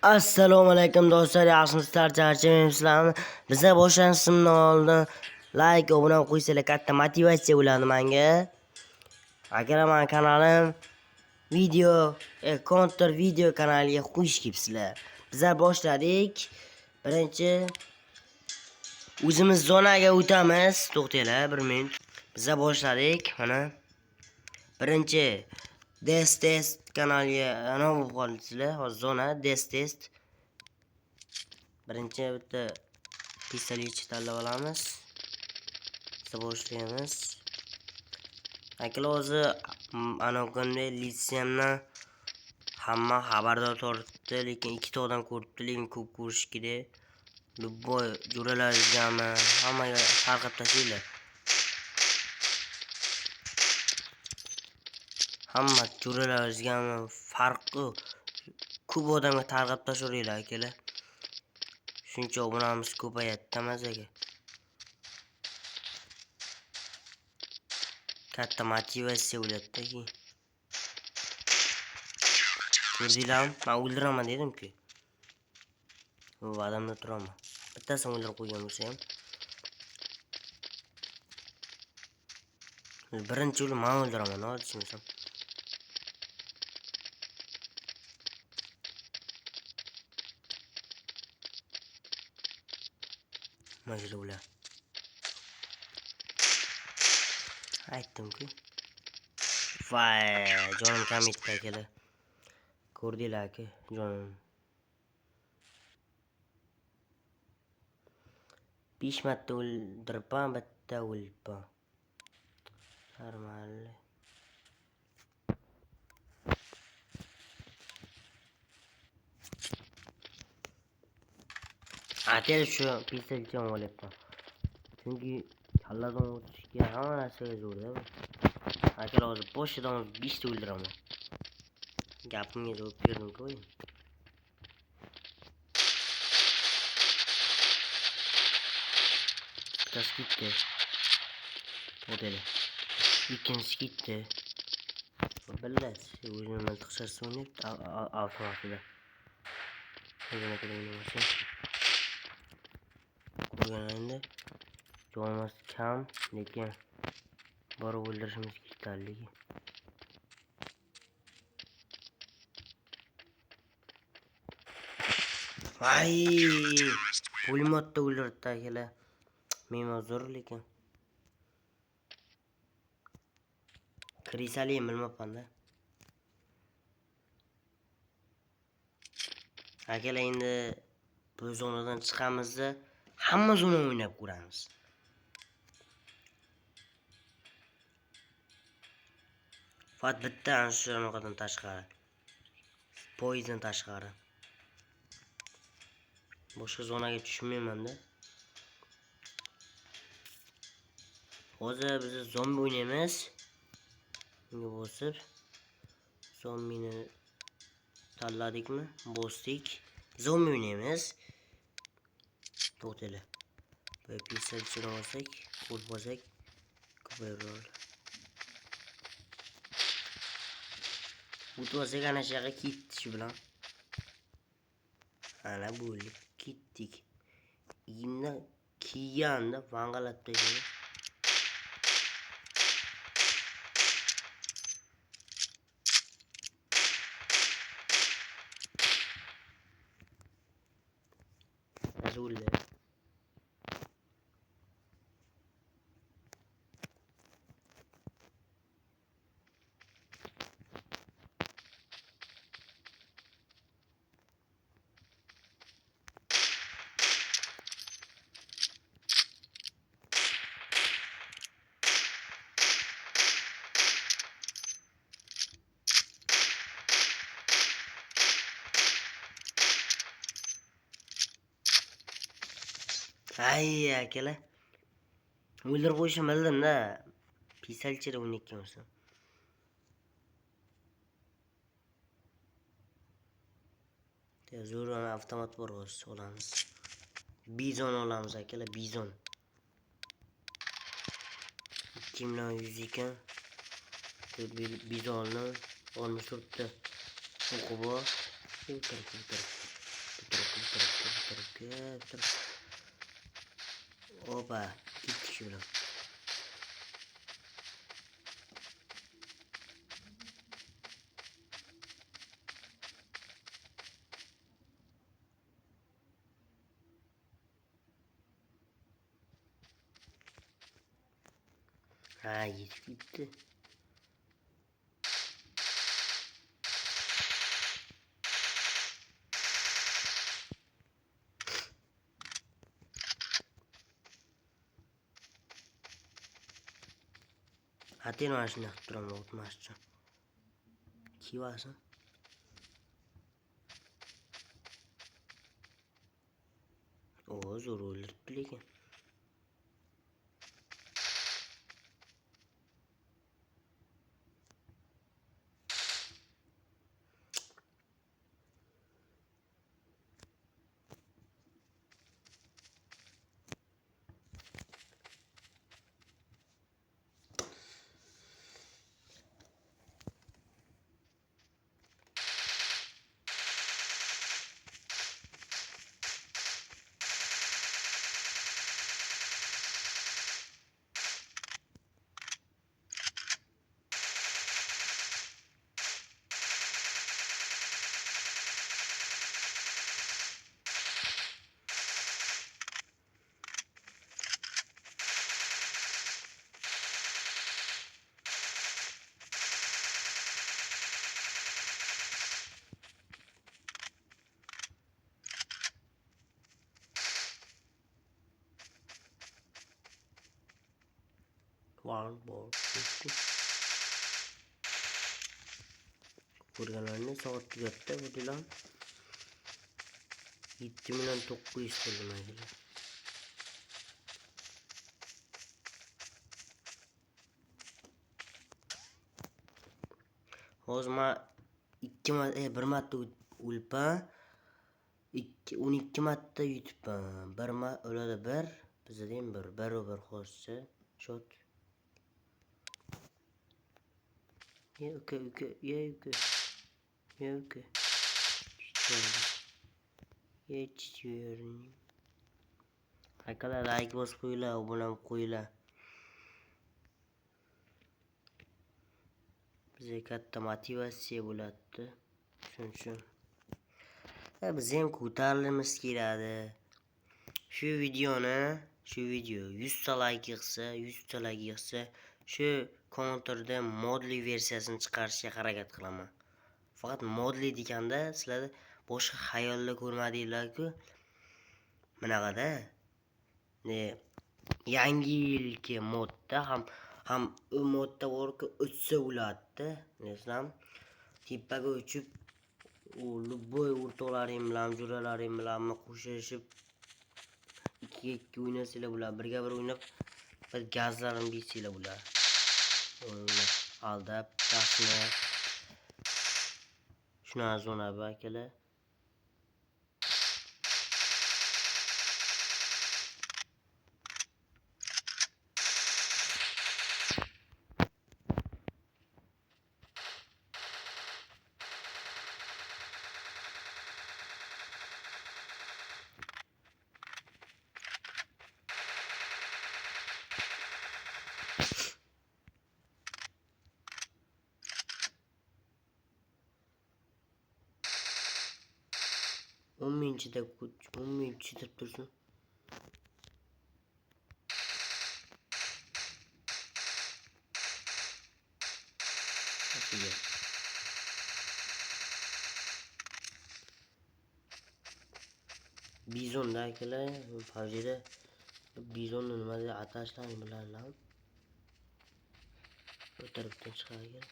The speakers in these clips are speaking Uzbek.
Assalomu alaykum do'stlar, yaxshimisizlar? Charchamayapsizlarmi? Biza boshlanishimdan oldin like, obuna qo'ysanglar katta motivatsiya bo'ladi menga. Agar men kanalim video, counter video kanaliga xush kelibsizlar. Biza boshladik. Birinchi o'zimiz zonaga o'tamiz. To'xtanglar 1 minut. Biza boshladik. Mana birinchi test kanaliga ana bo'lib qoldingizlar. Hozir zona test. Birinchi bitta pistoletchi tanlab olamiz. Biza boshlaymiz. Akalar o'zi ana qanday litsiyamdan hamma xabardor turibdi, lekin ikkita odam ko'ribdi, lekin ko'p ko'rish kerak. Любой jo'ralargami hammaga tarqab tashlanglar. Hamma jo'ralaringizgami farqi ko'p odamga tarqab tashlaylar akalar. Shuncha obunamiz ko'payadi mazaga. Katta motivatsiya bo'ladi-da keyin. Ko'rdinglarmi? Men o'ldiraman dedim-ku. Bu odamda turaman. Bittasini o'ldirib qo'ygan bo'lsa ham. Birinchi o'lim men o'ldiraman, hozirchimsan. Majra ular. Aytdim-ku. Vay, jonim kam etdi akalar. Ko'rdinglar-ku, jonim. 5 marta o'ldiribman, bitta o'libman. Normal. Atel shu pistoletni olyapman. Chunki kalladan o'tishga hamma narsaga zo'r-da bu. Akalar hozir boshidan 5 ta o'ldiraman. Gapimga javob berdim-ku. Bittasi ketdi. O'tadi. Ikkinchisi ketdi. Bilasiz, o'zini mantiqchasi o'ynayapti avtomatida. O'zini o'ynayapti. Ko'rganingda jonimiz kam, lekin borib o'ldirishimiz kerak. Vay! Pulemyotda o'ldirdi akalar. Men zo'r lekin. Krisalim bilmabman-da. Akalar endi bu zonadan chiqamiz-da, hamma zona o'ynab ko'ramiz. Faqat bitta anshuranoqadan tashqari. Poizdan tashqari. Boshqa zonaga tushmayman-da. Hozir biz zombi o'ynaymiz. Bunga bosib zombini tanladikmi? Bosdik. Zombi o'ynaymiz. To'xtanglar. Bu pistoletni olsak, qo'l bosak, ko'payroq. Bu to'sak ana shu yoqqa ketdi shu bilan. Ana bo'ldi, ketdik. Endi kiyanda vang'alab tashladik. Azulde. Ay akalar. O'ldirib qo'yishim bildim-da. Pistoletchida o'ynayotgan bo'lsam. Zo'r avtomat bor olamiz. Bizon olamiz akalar, bizon. 2100 ekan. Bizonni 64 ta o'qi bor. O'tir. Opa, gittik şöyle. Ha, yetip gitti. Hatin var şimdi duramam oturmazca. Ki varsa. O zor olur lekin. One ball. Ko'rganlarni soat 4da bo'dilar. 7.900 bo'ldi. Hozir men 1 marta o'lpan 12 marta yutibman. Bir o'ladi bir, bizda ham bir barobar hozircha shot. Ye uka, ye uka. Ye uka. Ye chichiyorum. Arkadaşlar like bosib qo'yinglar, obuna bo'lib qo'yinglar. Bizga katta motivatsiya bo'ladi. Shuning uchun biz ham ko'tarilimiz keladi. Shu video 100 ta like yig'sa, shu counterda modli versiyasini chiqarishga harakat qilaman. Faqat modli deganda sizlar boshqa xayolda ko'rmadinglar-ku. Bunaqada yangi yilgi modda ham u modda borki o'tsa bo'ladi. Desam, tepaga uchib любой o'rtoqlaring bilan, jo'ralaring bilan qo'shilib 2-2 o'ynasanglar bo'ladi. Birga bir o'ynab, bir gazlarni bersanglar bo'ladi. Aldab, yaxshini. Shuna zona akalar. Minchida kuch, 10 minut chidab tursin. Bizonda akalar, Fajida bizonni nima deb atashlarni bilarlar. Bu tarafdan chiqargan.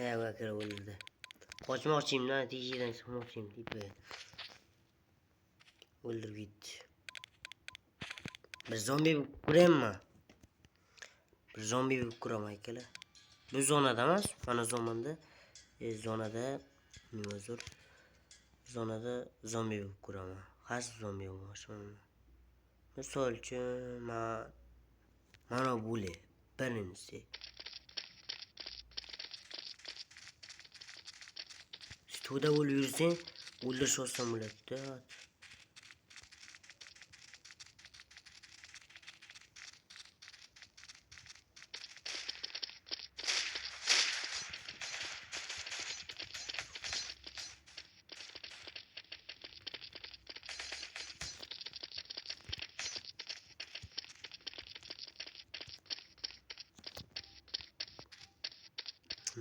akalar o'ldirdi. Qochmoqchiyimdan teshidan chiqmoqchiyim tipa. O'ldirib ketdi. Bir zombi ko'rayapman. Bir zombi ko'raman akalar. Bu zonada emas, mana zonada. Zonada nima zo'r? Zonada zombi ko'raman. Qaysi zombi bo'lmoqchiman? Misol uchun mana bular birinchisi. Stuvda o'lib yursang, o'ldirish oson bo'ladi-da.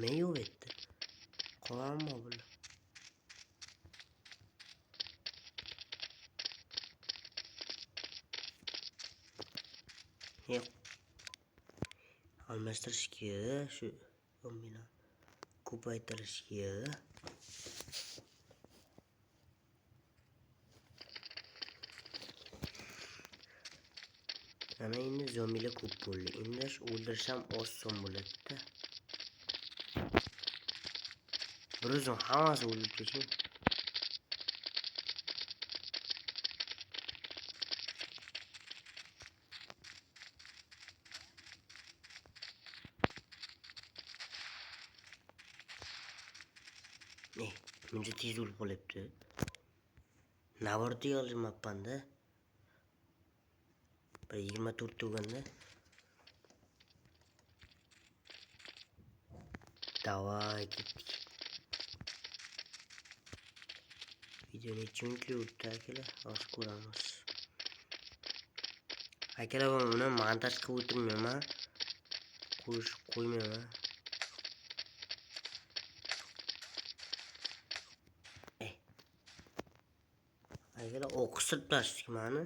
Ne yo'q etdi? Qo'yammi bular? Yo'q. Almashtirish kerak shu zombini. Ko'paytirish kerak. Ana endi zombilar ko'p bo'ldi. Endi o'ldirisham oson bo'ladi-da. Bir o'zim hammasi o'lib ketsin. Buncha tez o'lib qolyapti. Navorda yozilmabman-da. Bir 24 tuganda. Davay ketdik. Video necha minutli o'tdi akalar? Hozir ko'ramiz. Akalar, buni montaj qilib o'tirmayman. Qo'ymayman. Akalar, o'qisib tashdik mani.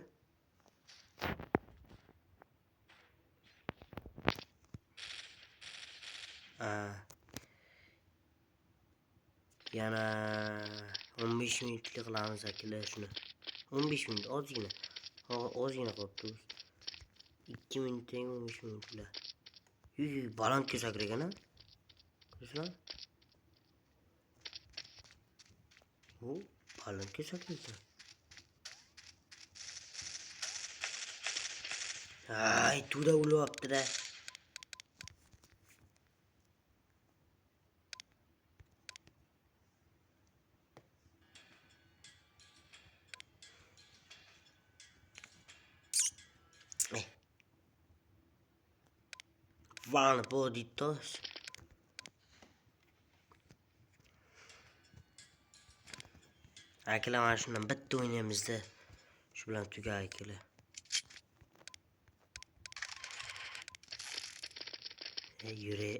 Yana 15 minutlik qilamiz akalar shuni. 15 minut ozgina. Ozgina qolibdi. 2 minutdan 15 minutlar. Baland kesak ekan-a? Ko'rsam. Bu baland kesak ekan. Ay, tuda o'lyapti-da. Van poditos. Akalar, mana shundan bitta o'ynaymiz-da. Shu bilan tugar akalar. Yure.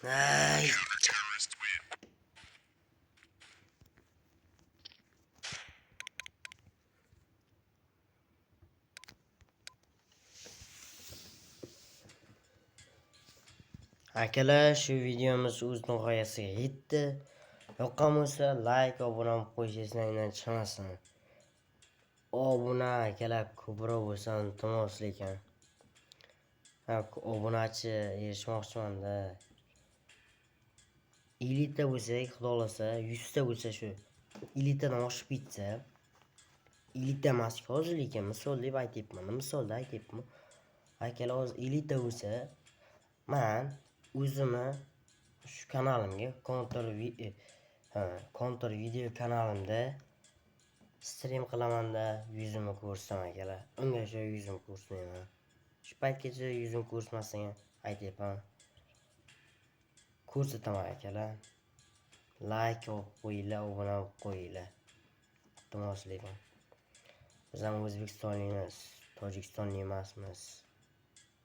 Ay. Akalar, shu videomiz o'z nihoyasiga yetdi. Yoqqan bo'lsa like, obuna bo'lib qo'yishingizni chiqmasin. Obuna akalar ko'proq bo'lsa iltimos lekin. Obunachi erishmoqchiman-da. 50 ta bo'lsak, xudo xolasa 100 ta bo'lsa shu 50 tadan oshib ketsa, 50 ta emas hozir lekin misol deb aytibman. Misolda aytibman. Akalar, hozir 50 ta bo'lsa, men o'zimni shu kanalimga kontor video kanalimda stream qilaman-da, yuzimni ko'rsam akalar. Ungacha yuzimni ko'rsayman. Shu paytgacha yuzim ko'rsmasang aytayapman. Ko'rsataman akalar. Like qo'yinglar, obuna qo'yinglar. Iltimos lekin. Biz ham O'zbekistonlikmiz, Tojikistonlik emasmiz.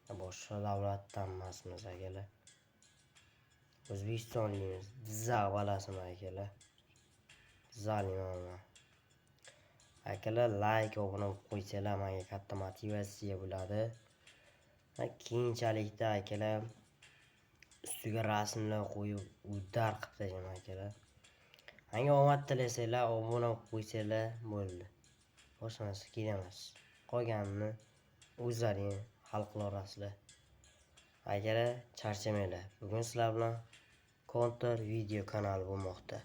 Boshqa davlatdan emasmiz akalar. O'zbekistonlikmiz. Jizzax balasimi akalar. Jizzaxlikman. Akalar like obuna qo'ysanglar menga katta motivatsiya bo'ladi. Keyinchalikda akalar ustiga rasmlar qo'yib uddar qilib tashlaman akalar. Menga omad tilasanglar, obuna qo'ysanglar bo'ldi. Boshqa narsa kerak emas. Qolganini o'zlaring hal qila olasizlar. Akalar charchamanglar. Bugun sizlar bilan konter video kanali bo'lmoqda.